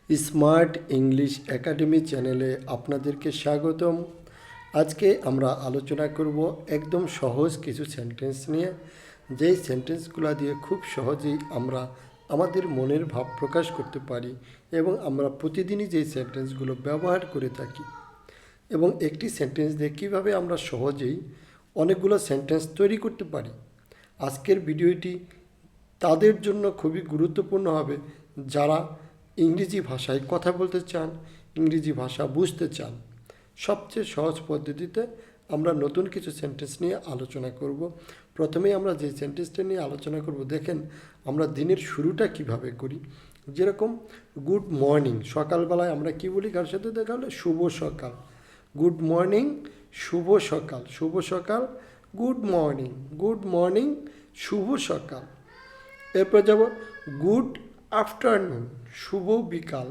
Smart English academy চ্যানেলে আপনাদেরকে স্বাগতম। আজকে আমরা আলোচনা করব একদম সহজ কিছু সেন্টেন্স নিয়ে, যেই সেন্টেন্সগুলো দিয়ে খুব সহজেই আমরা আমাদের মনের ভাব প্রকাশ করতে পারি এবং আমরা প্রতিদিনই যেই সেন্টেন্সগুলো ব্যবহার করে থাকি এবং একটি সেন্টেন্স দিয়ে কীভাবে আমরা সহজেই অনেকগুলো সেন্টেন্স তৈরি করতে পারি। আজকের ভিডিওটি তাদের জন্য খুবই গুরুত্বপূর্ণ হবে যারা ইংরেজি ভাষায় কথা বলতে চান, ইংরেজি ভাষা বুঝতে চান। সবচেয়ে সহজ পদ্ধতিতে আমরা নতুন কিছু সেন্টেন্স নিয়ে আলোচনা করব। প্রথমেই আমরা যে সেন্টেন্সটা নিয়ে আলোচনা করব, দেখেন আমরা দিনের শুরুটা কিভাবে করি। যেরকম গুড মর্নিং, সকালবেলায় আমরা কি বলি কার সাথে দেখা হলে? শুভ সকাল। গুড মর্নিং, শুভ সকাল। শুভ সকাল, গুড মর্নিং। গুড মর্নিং, শুভ সকাল। এরপর যাব গুড আফটারনুন, শুভ বিকাল।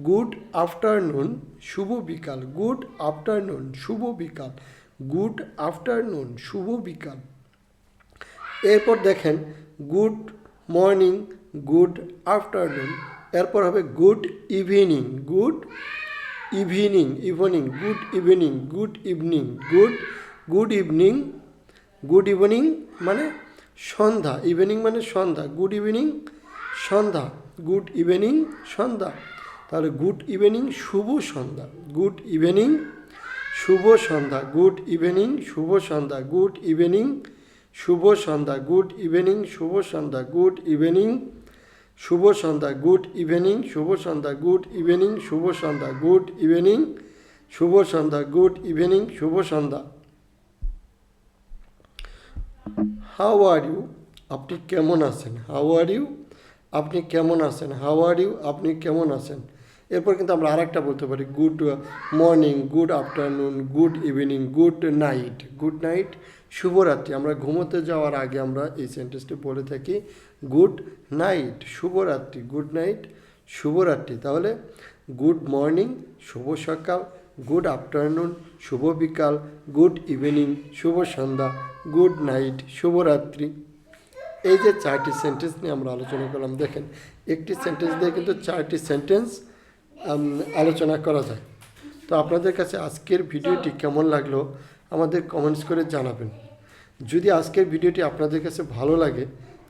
গুড আফটারনুন, শুভ বিকাল। গুড আফটারনুন, শুভ বিকাল। গুড আফটারনুন, শুভ বিকাল। এরপর দেখেন গুড মর্নিং, গুড আফটারনুন। এরপর হবে good evening, good evening, evening, good evening, good evening, good evening. Good evening মানে সন্ধ্যা, ইভিনিং মানে সন্ধ্যা। গুড ইভিনিং, সন্ধ্যা। গুড ইভিনিং, সন্ধ্যা। তাহলে গুড ইভিনিং, শুভ সন্ধ্যা। গুড ইভিনিং, শুভ সন্ধ্যা। গুড ইভিনিং, শুভ সন্ধ্যা। গুড ইভিনিং, শুভ সন্ধ্যা। গুড ইভিনিং, শুভ সন্ধ্যা। গুড ইভিনিং, শুভ সন্ধ্যা। গুড ইভিনিং, শুভ সন্ধ্যা। গুড ইভিনিং, শুভ সন্ধ্যা। গুড ইভিনিং, শুভ সন্ধ্যা। গুড ইভিনিং, শুভ সন্ধ্যা। হাউ আর ইউ, আপনি কেমন আছেন? হাউ আর ইউ, আপনি কেমন আছেন? হাউ আর ইউ, আপনি কেমন আছেন? এরপর কিন্তু আমরা আরেকটা বলতে পারি, good morning, good afternoon, good evening, good night. Good night, শুভরাত্রি। আমরা ঘুমোতে যাওয়ার আগে আমরা এই সেন্টেন্সটি বলে থাকি গুড নাইট, শুভরাত্রি। গুড নাইট, শুভরাত্রি। তাহলে গুড মর্নিং, শুভ সকাল। গুড আফটারনুন, শুভ বিকাল। গুড ইভিনিং, শুভ সন্ধ্যা। গুড নাইট, শুভরাত্রি। এই যে চারটি সেন্টেন্স নিয়ে আমরা আলোচনা করলাম, দেখেন একটি সেন্টেন্স দিয়ে কিন্তু চারটি সেন্টেন্স আলোচনা করা যায়। তো আপনাদের কাছে আজকের ভিডিওটি কেমন লাগলো আমাদের কমেন্টস করে জানাবেন। যদি আজকের ভিডিওটি আপনাদের কাছে ভালো লাগে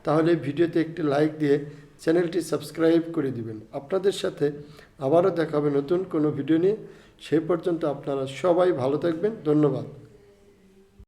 তাহলে ভিডিওতে একটি লাইক দিয়ে চ্যানেলটি সাবস্ক্রাইব করে দিবেন। আপনাদের সাথে আবারও দেখা হবে নতুন কোনো ভিডিও নিয়ে। সেই পর্যন্ত আপনারা সবাই ভালো থাকবেন। ধন্যবাদ।